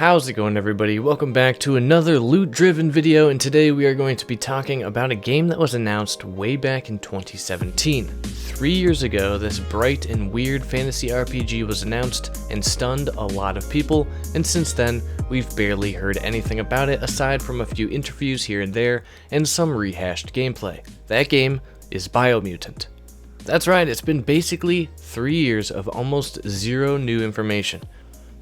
How's it going, everybody? Welcome back to another loot-driven video, and today we are going to be talking about a game that was announced way back in 2017. 3 years ago, this bright and weird fantasy RPG was announced and stunned a lot of people, and since then, we've barely heard anything about it aside from a few interviews here and there and some rehashed gameplay. That game is Biomutant. That's right, it's been basically 3 years of almost zero new information.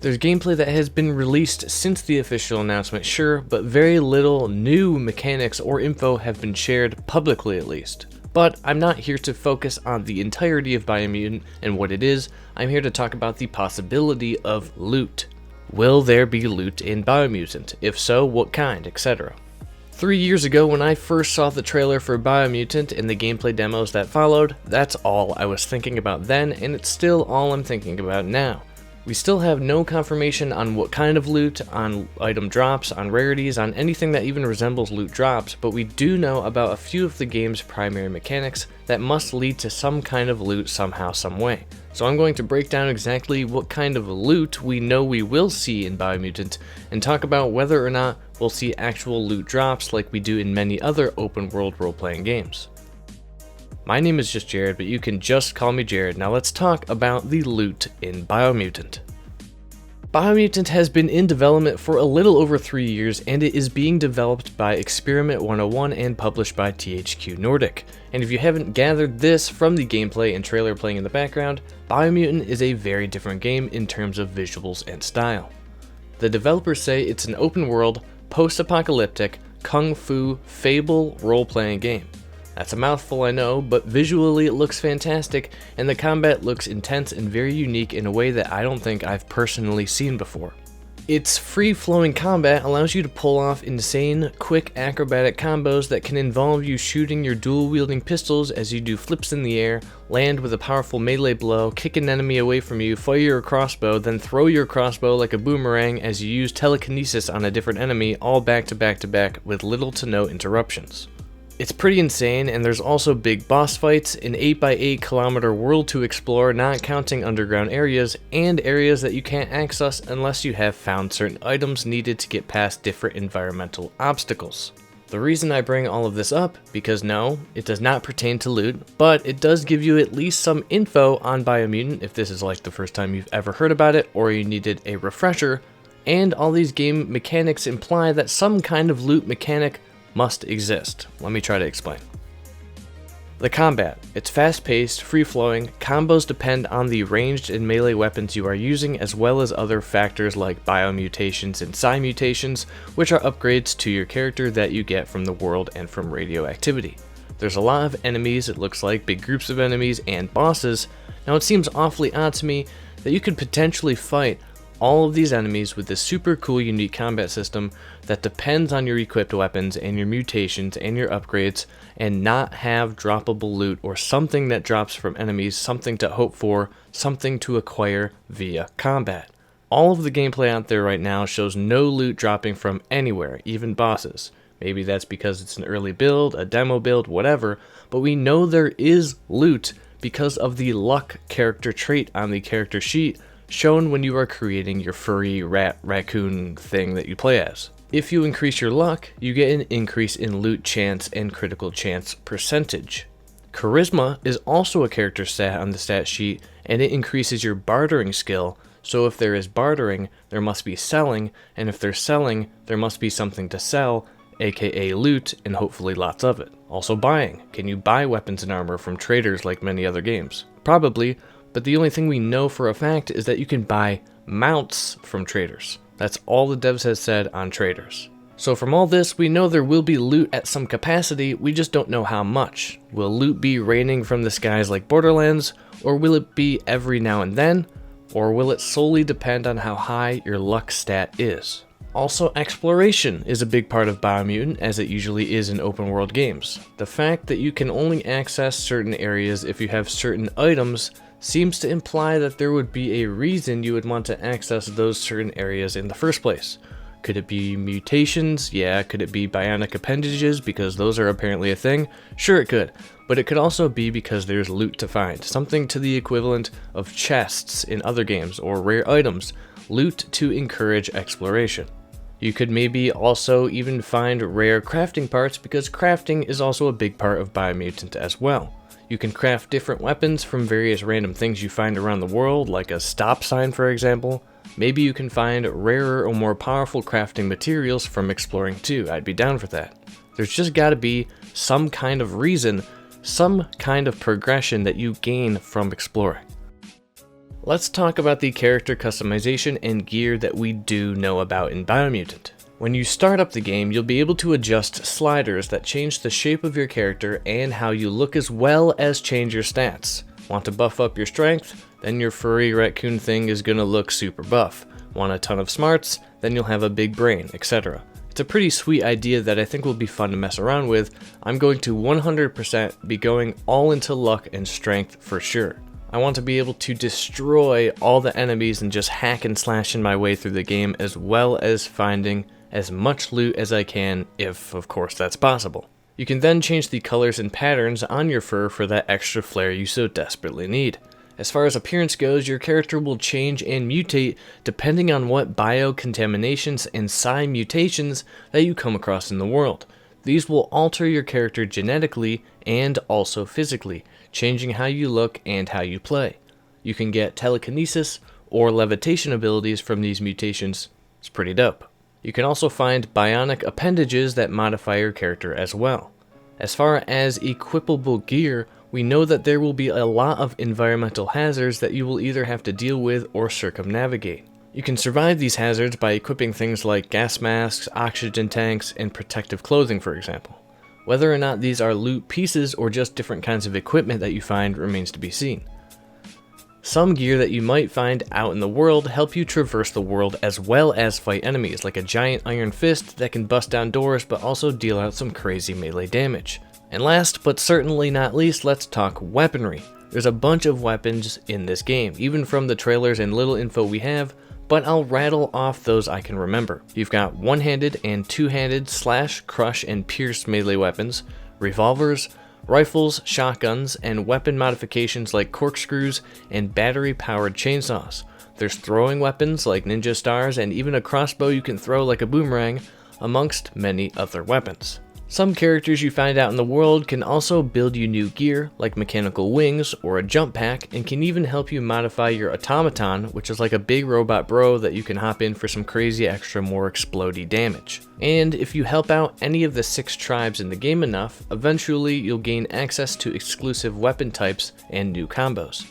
There's gameplay that has been released since the official announcement, sure, but very little new mechanics or info have been shared, publicly at least. But I'm not here to focus on the entirety of Biomutant and what it is. I'm here to talk about the possibility of loot. Will there be loot in Biomutant? If so, what kind, etc. 3 years ago, when I first saw the trailer for Biomutant and the gameplay demos that followed, that's all I was thinking about then, and it's still all I'm thinking about now. We still have no confirmation on what kind of loot, on item drops, on rarities, on anything that even resembles loot drops, but we do know about a few of the game's primary mechanics that must lead to some kind of loot somehow, some way. So I'm going to break down exactly what kind of loot we know we will see in Biomutant, and talk about whether or not we'll see actual loot drops like we do in many other open world role-playing games. My name is JustJarrod, but you can just call me Jared. Now let's talk about the loot in Biomutant. Biomutant has been in development for a little over 3 years, and it is being developed by Experiment 101 and published by THQ Nordic. And if you haven't gathered this from the gameplay and trailer playing in the background, Biomutant is a very different game in terms of visuals and style. The developers say it's an open world, post-apocalyptic, kung fu, fable role-playing game. That's a mouthful, I know, but visually it looks fantastic, and the combat looks intense and very unique in a way that I don't think I've personally seen before. Its free-flowing combat allows you to pull off insane, quick acrobatic combos that can involve you shooting your dual-wielding pistols as you do flips in the air, land with a powerful melee blow, kick an enemy away from you, fire your crossbow, then throw your crossbow like a boomerang as you use telekinesis on a different enemy, all back to back to back with little to no interruptions. It's pretty insane, and there's also big boss fights, an 8x8 kilometer world to explore, not counting underground areas, and areas that you can't access unless you have found certain items needed to get past different environmental obstacles. The reason I bring all of this up, because no, it does not pertain to loot, but it does give you at least some info on Biomutant if this is like the first time you've ever heard about it or you needed a refresher, and all these game mechanics imply that some kind of loot mechanic must exist. Let me try to explain. The combat. It's fast-paced, free-flowing, combos depend on the ranged and melee weapons you are using, as well as other factors like biomutations and psi mutations, which are upgrades to your character that you get from the world and from radioactivity. There's a lot of enemies, it looks like, big groups of enemies and bosses. Now it seems awfully odd to me that you could potentially fight all of these enemies with this super cool unique combat system that depends on your equipped weapons and your mutations and your upgrades, and not have droppable loot or something that drops from enemies, something to hope for, something to acquire via combat. All of the gameplay out there right now shows no loot dropping from anywhere, even bosses. Maybe that's because it's an early build, a demo build, whatever, but we know there is loot because of the luck character trait on the character sheet, shown when you are creating your furry raccoon thing that you play as. If you increase your luck, you get an increase in loot chance and critical chance percentage. Charisma is also a character stat on the stat sheet, and it increases your bartering skill, so if there is bartering, there must be selling, and if there's selling, there must be something to sell, aka loot, and hopefully lots of it. Also buying. Can you buy weapons and armor from traders like many other games? Probably, but the only thing we know for a fact is that you can buy mounts from traders. That's all the devs has said on traders. So from all this, we know there will be loot at some capacity, we just don't know how much. Will loot be raining from the skies like Borderlands, or will it be every now and then, or will it solely depend on how high your luck stat is? Also, exploration is a big part of Biomutant, as it usually is in open world games. The fact that you can only access certain areas if you have certain items seems to imply that there would be a reason you would want to access those certain areas in the first place. Could it be mutations? Yeah. Could it be bionic appendages, because those are apparently a thing? Sure it could, but it could also be because there's loot to find, something to the equivalent of chests in other games, or rare items, loot to encourage exploration. You could maybe also even find rare crafting parts, because crafting is also a big part of Biomutant as well. You can craft different weapons from various random things you find around the world, like a stop sign for example. Maybe you can find rarer or more powerful crafting materials from exploring too. I'd be down for that. There's just gotta be some kind of reason, some kind of progression that you gain from exploring. Let's talk about the character customization and gear that we do know about in Biomutant. When you start up the game, you'll be able to adjust sliders that change the shape of your character and how you look, as well as change your stats. Want to buff up your strength? Then your furry raccoon thing is gonna look super buff. Want a ton of smarts? Then you'll have a big brain, etc. It's a pretty sweet idea that I think will be fun to mess around with. I'm going to 100% be going all into luck and strength for sure. I want to be able to destroy all the enemies and just hack and slash in my way through the game, as well as finding as much loot as I can, if of course that's possible. You can then change the colors and patterns on your fur for that extra flair you so desperately need. As far as appearance goes, your character will change and mutate depending on what biocontaminations and psi mutations that you come across in the world. These will alter your character genetically and also physically, changing how you look and how you play. You can get telekinesis or levitation abilities from these mutations. It's pretty dope. You can also find bionic appendages that modify your character as well. As far as equipable gear, we know that there will be a lot of environmental hazards that you will either have to deal with or circumnavigate. You can survive these hazards by equipping things like gas masks, oxygen tanks, and protective clothing, for example. Whether or not these are loot pieces or just different kinds of equipment that you find remains to be seen. Some gear that you might find out in the world help you traverse the world as well as fight enemies, like a giant iron fist that can bust down doors but also deal out some crazy melee damage. And last but certainly not least, let's talk weaponry. There's a bunch of weapons in this game, even from the trailers and little info we have, but I'll rattle off those I can remember. You've got one-handed and two-handed slash, crush, and pierce melee weapons, revolvers, rifles, shotguns, and weapon modifications like corkscrews and battery-powered chainsaws. There's throwing weapons like ninja stars and even a crossbow you can throw like a boomerang, amongst many other weapons. Some characters you find out in the world can also build you new gear, like mechanical wings or a jump pack, and can even help you modify your automaton, which is like a big robot bro that you can hop in for some crazy extra more explodey damage. And if you help out any of the 6 tribes in the game enough, eventually you'll gain access to exclusive weapon types and new combos.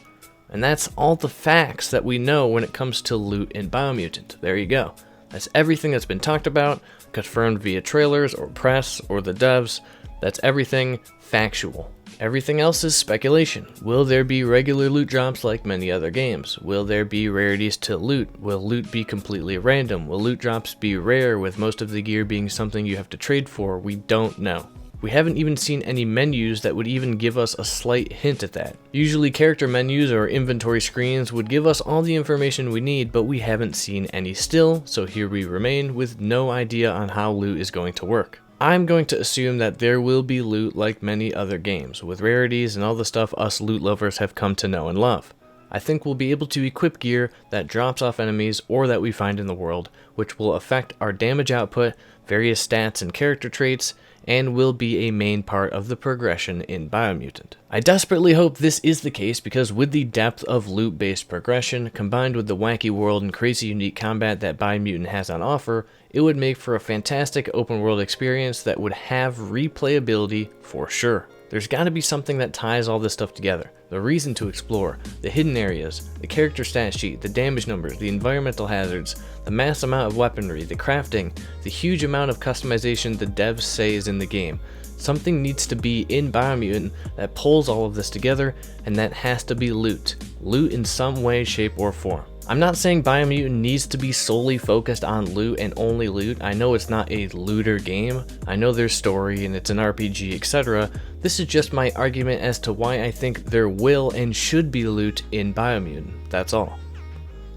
And that's all the facts that we know when it comes to loot in Biomutant. There you go. That's everything that's been talked about, confirmed via trailers or press or the devs. That's everything factual. Everything else is speculation. Will there be regular loot drops like many other games? Will there be rarities to loot? Will loot be completely random? Will loot drops be rare, with most of the gear being something you have to trade for? We don't know. We haven't even seen any menus that would even give us a slight hint at that. Usually character menus or inventory screens would give us all the information we need, but we haven't seen any still, so here we remain with no idea on how loot is going to work. I'm going to assume that there will be loot like many other games, with rarities and all the stuff us loot lovers have come to know and love. I think we'll be able to equip gear that drops off enemies or that we find in the world, which will affect our damage output, various stats and character traits, and will be a main part of the progression in Biomutant. I desperately hope this is the case, because with the depth of loot-based progression, combined with the wacky world and crazy unique combat that Biomutant has on offer, it would make for a fantastic open world experience that would have replayability for sure. There's gotta be something that ties all this stuff together. The reason to explore, the hidden areas, the character stat sheet, the damage numbers, the environmental hazards, the mass amount of weaponry, the crafting, the huge amount of customization the devs say is in the game. Something needs to be in Biomutant that pulls all of this together, and that has to be loot. Loot in some way, shape, or form. I'm not saying Biomutant needs to be solely focused on loot and only loot. I know it's not a looter game. I know there's story and it's an RPG, etc. This is just my argument as to why I think there will and should be loot in Biomutant. That's all.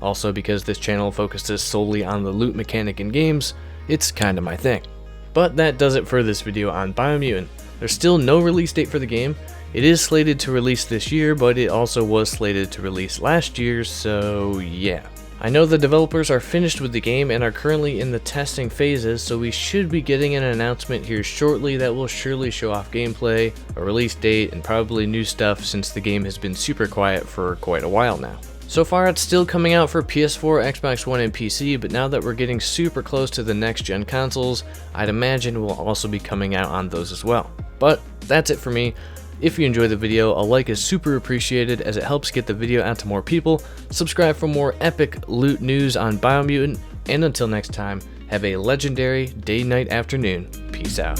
Also, because this channel focuses solely on the loot mechanic in games, it's kinda my thing. But that does it for this video on Biomutant. There's still no release date for the game. It is slated to release this year, but it also was slated to release last year, so yeah. I know the developers are finished with the game and are currently in the testing phases, so we should be getting an announcement here shortly that will surely show off gameplay, a release date, and probably new stuff since the game has been super quiet for quite a while now. So far it's still coming out for PS4, Xbox One, and PC, but now that we're getting super close to the next gen consoles, I'd imagine it will also be coming out on those as well. But that's it for me. If you enjoyed the video, a like is super appreciated as it helps get the video out to more people. Subscribe for more epic loot news on Biomutant, and until next time, have a legendary day, night, afternoon. Peace out.